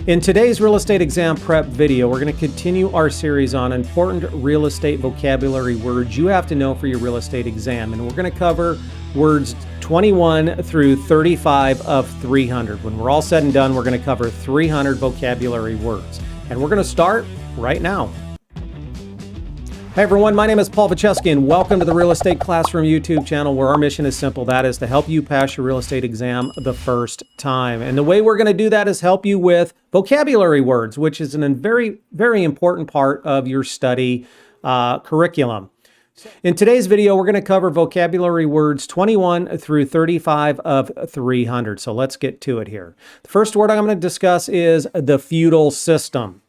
In today's real estate exam prep video, we're going to continue our series on important real estate vocabulary words you have to know for your real estate exam. And we're going to cover words 21 through 35 of 300. When we're all said and done, we're going to cover 300 vocabulary words. And we're going to start right now. Hey everyone, my name is Paul Vojchehoske and welcome to the Real Estate Classroom YouTube channel where our mission is simple. That is to help you pass your real estate exam the first time. And the way we're going to do that is help you with vocabulary words, which is a very, very important part of your study curriculum. In today's video, we're going to cover vocabulary words 21 through 35 of 300. So let's get to it here. The first word I'm going to discuss is the feudal system.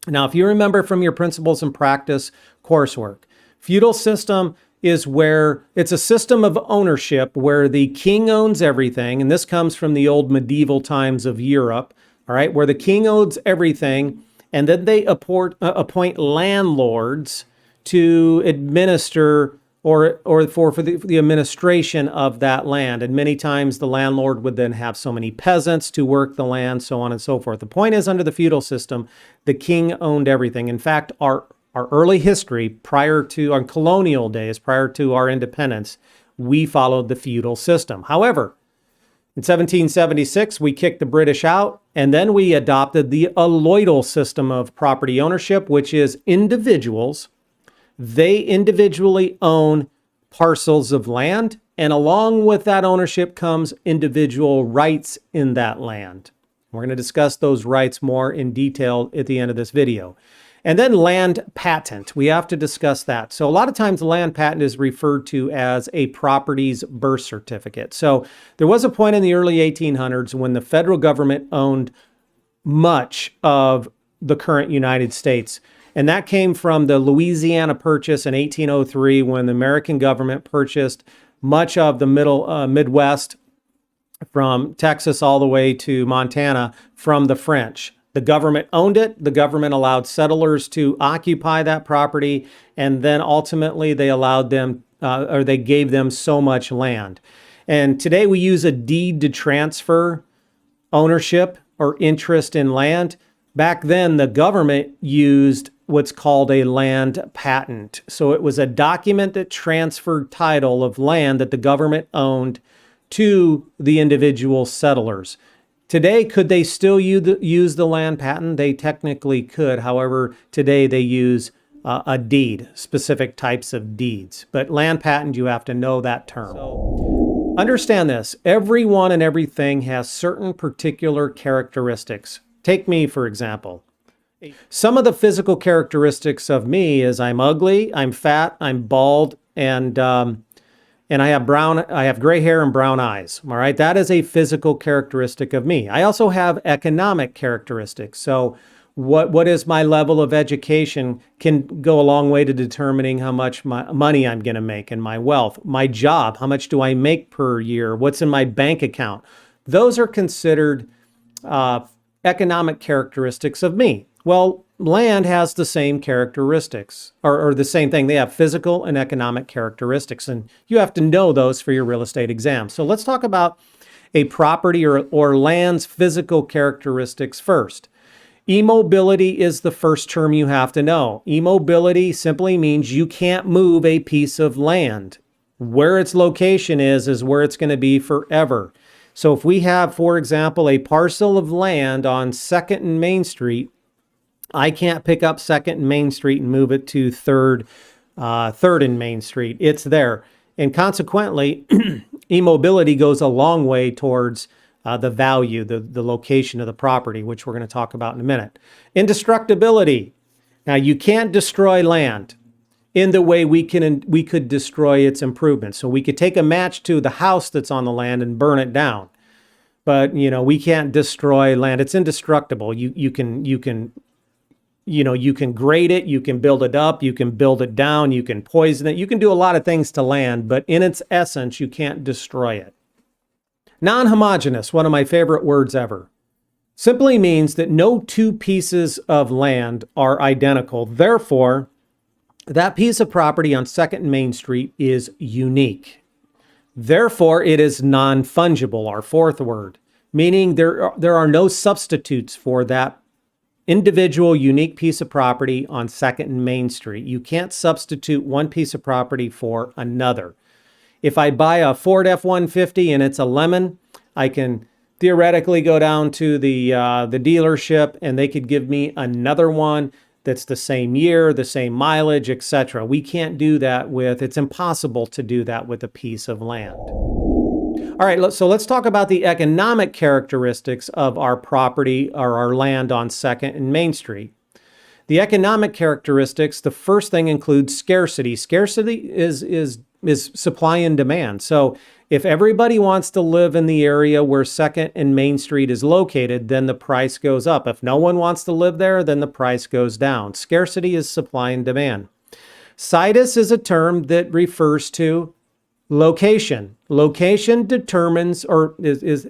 Now, if you remember from your principles and practice coursework, feudal system is where it's a system of ownership where the king owns everything. And this comes from the old medieval times of Europe, all right, where the king owns everything. And then they appoint landlords to administer or for the administration of that land. And many times the landlord would then have so many peasants to work the land, so on and so forth. The point is, under the feudal system, the king owned everything. In fact, our early history, prior to our colonial days, prior to our independence, we followed the feudal system. However, in 1776, we kicked the British out, and then we adopted the Allodial System of property ownership, which is individuals. They individually own parcels of land, and along with that ownership comes individual rights in that land. We're going to discuss those rights more in detail at the end of this video. And then land patent. We have to discuss that. So a lot of times the land patent is referred to as a property's birth certificate. So there was a point in the early 1800s when the federal government owned much of the current United States. And that came from the Louisiana Purchase in 1803 when the American government purchased much of the Midwest from Texas all the way to Montana from the French. The government owned it. The government allowed settlers to occupy that property. And then ultimately they allowed them or they gave them so much land. And today we use a deed to transfer ownership or interest in land. Back then, the government used what's called a land patent. So it was a document that transferred title of land that the government owned to the individual settlers. Today, could they still use the land patent? They technically could. However, today they use a deed, specific types of deeds. But land patent, you have to know that term. So, understand this. Everyone and everything has certain particular characteristics. Take me, for example. Some of the physical characteristics of me is I'm ugly, I'm fat, I'm bald, and I have gray hair and brown eyes. All right, that is a physical characteristic of me. I also have economic characteristics. So what is my level of education can go a long way to determining how much money I'm going to make and my wealth. My job, how much do I make per year? What's in my bank account? Those are considered economic characteristics of me. Well, land has the same characteristics, or the same thing. They have physical and economic characteristics, and you have to know those for your real estate exam. So let's talk about a property or land's physical characteristics first. Immobility is the first term you have to know. Immobility simply means you can't move a piece of land. Where its location is where it's going to be forever. So if we have, for example, a parcel of land on 2nd and Main Street, I can't pick up 2nd and Main Street and move it to 3rd and Main Street. It's there. And consequently, immobility goes a long way towards the value, the location of the property, which we're going to talk about in a minute. Indestructibility. Now, you can't destroy land in the way we could destroy its improvements. So we could take a match to the house that's on the land and burn it down. But, we can't destroy land. It's indestructible. You can grade it, you can build it up, you can build it down, you can poison it, you can do a lot of things to land, but in its essence, you can't destroy it. Nonhomogeneous, one of my favorite words ever, simply means that no two pieces of land are identical. Therefore, that piece of property on 2nd and Main Street is unique. Therefore, it is non-fungible, our fourth word. meaning there are no substitutes for that individual unique piece of property on 2nd and Main Street. You can't substitute one piece of property for another. If I buy a Ford F-150 and it's a lemon, I can theoretically go down to the dealership and they could give me another one that's the same year, the same mileage, etc. We can't do that it's impossible to do that with a piece of land. All right, so let's talk about the economic characteristics of our property or our land on 2nd and Main Street. The economic characteristics, the first thing includes scarcity. Scarcity is supply and demand. So if everybody wants to live in the area where 2nd and Main Street is located, then the price goes up. If no one wants to live there, then the price goes down. Scarcity is supply and demand. Situs is a term that refers to location. Location determines or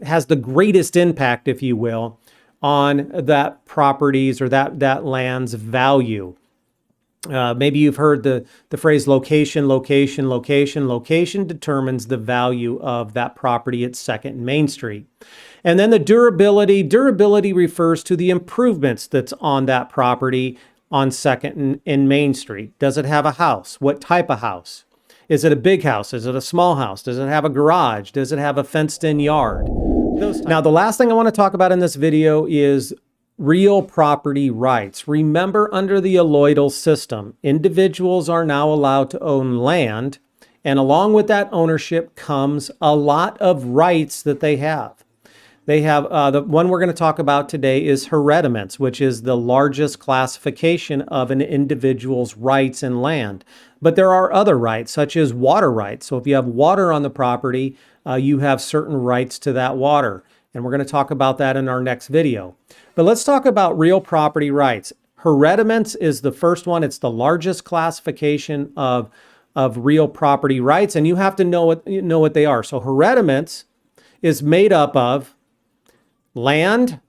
has the greatest impact, if you will, on that property's or that land's value. Maybe you've heard the phrase location, location, location. Location determines the value of that property at 2nd and Main Street. And then the durability. Durability refers to the improvements that's on that property on 2nd and Main Street. Does it have a house? What type of house? Is it a big house? Is it a small house? Does it have a garage? Does it have a fenced-in yard? Now, the last thing I want to talk about in this video is real property rights. Remember, under the Allodial System, individuals are now allowed to own land, and along with that ownership comes a lot of rights that they have. They have, the one we're going to talk about today is Hereditaments, which is the largest classification of an individual's rights in land. But there are other rights, such as water rights. So if you have water on the property, you have certain rights to that water. And we're going to talk about that in our next video. But let's talk about real property rights. Hereditaments is the first one. It's the largest classification of real property rights, and you have to know what they are. So hereditaments is made up of land,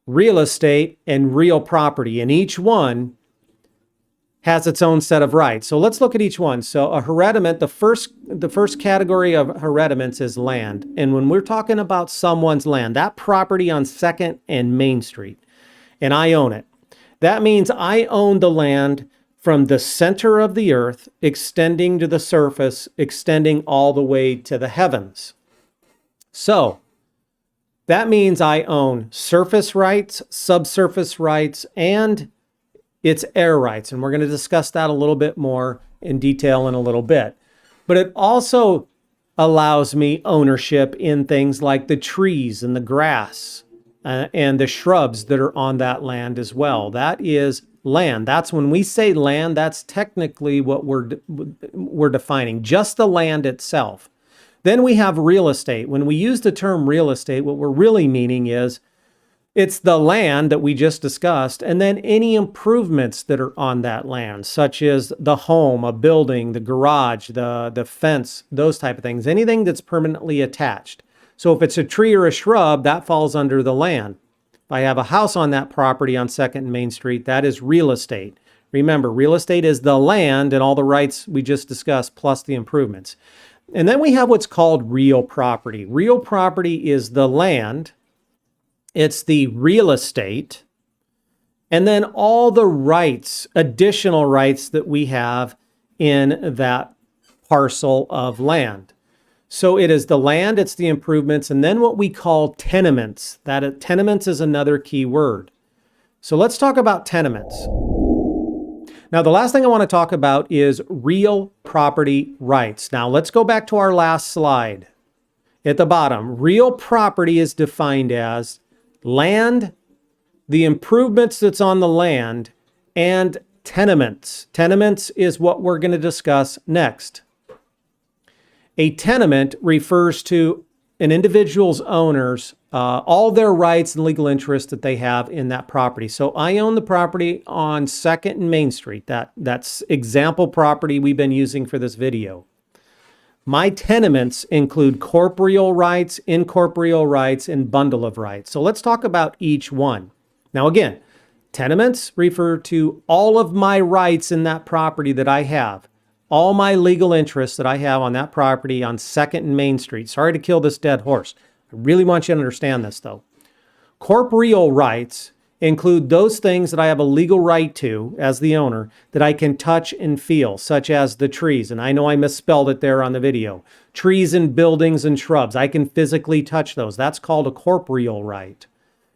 real estate, and real property, and each one has its own set of rights. So let's look at each one. So a hereditament, the first category of hereditaments is land. And when we're talking about someone's land, that property on 2nd and Main Street, and I own it, that means I own the land from the center of the earth, extending to the surface, extending all the way to the heavens. So that means I own surface rights, subsurface rights, and its air rights. And we're going to discuss that a little bit more in detail in a little bit. But it also allows me ownership in things like the trees and the grass and the shrubs that are on that land as well. That is land. That's when we say land, that's technically what we're defining, just the land itself. Then we have real estate. When we use the term real estate, what we're really meaning is it's the land that we just discussed, and then any improvements that are on that land, such as the home, a building, the garage, the fence, those type of things, anything that's permanently attached. So if it's a tree or a shrub, that falls under the land. If I have a house on that property on 2nd and Main Street, that is real estate. Remember, real estate is the land and all the rights we just discussed, plus the improvements. And then we have what's called real property. Real property is the land, it's the real estate, and then all the rights, additional rights that we have in that parcel of land. So it is the land, it's the improvements, and then what we call tenements. Tenements is another key word. So let's talk about tenements. Now, the last thing I want to talk about is real property rights. Now, let's go back to our last slide. At the bottom, real property is defined as land, the improvements that's on the land, and tenements. Tenements is what we're going to discuss next. A tenement refers to an individual's owners, all their rights and legal interests that they have in that property. So I own the property on 2nd and Main Street. That's example property we've been using for this video. My tenements include corporeal rights, incorporeal rights, and bundle of rights. So let's talk about each one. Now again, tenements refer to all of my rights in that property that I have. All my legal interests that I have on that property on 2nd and Main Street. Sorry to kill this dead horse. I really want you to understand this, though. Corporeal rights include those things that I have a legal right to, as the owner, that I can touch and feel, such as the trees. And I know I misspelled it there on the video. Trees and buildings and shrubs. I can physically touch those. That's called a corporeal right.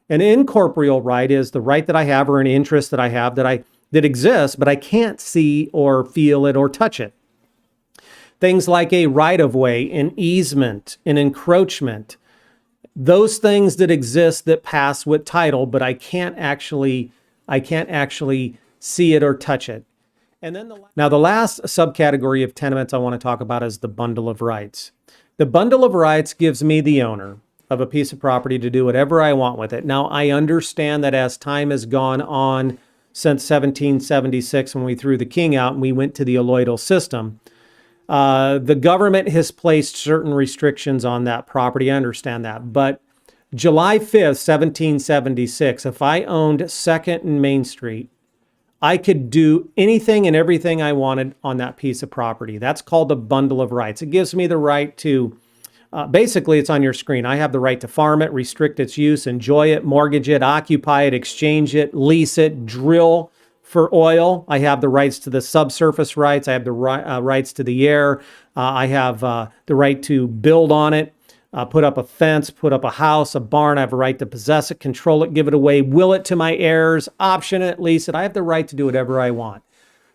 An incorporeal right is the right that I have or an interest that I have that exists, but I can't see or feel it or touch it. Things like a right-of-way, an easement, an encroachment, those things that exist that pass with title, but I can't actually see it or touch it. And then the last subcategory of tenements I want to talk about is the bundle of rights. The bundle of rights gives me, the owner of a piece of property, to do whatever I want with it. Now, I understand that as time has gone on since 1776, when we threw the king out and we went to the Allodial System, the government has placed certain restrictions on that property. I understand that. But July 5th, 1776, if I owned 2nd and Main Street, I could do anything and everything I wanted on that piece of property. That's called the bundle of rights. It gives me the right to, basically it's on your screen. I have the right to farm it, restrict its use, enjoy it, mortgage it, occupy it, exchange it, lease it, drill for oil. I have the rights to the subsurface rights. I have the rights to the air. I have the right to build on it, put up a fence, put up a house, a barn. I have a right to possess it, control it, give it away, will it to my heirs, option it, lease it. I have the right to do whatever I want.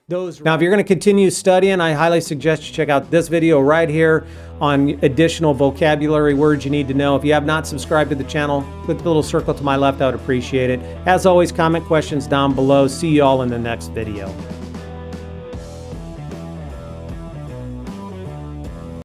Now, if you're going to continue studying, I highly suggest you check out this video right here on additional vocabulary words you need to know. If you have not subscribed to the channel, click the little circle to my left. I would appreciate it. As always, comment questions down below. See you all in the next video.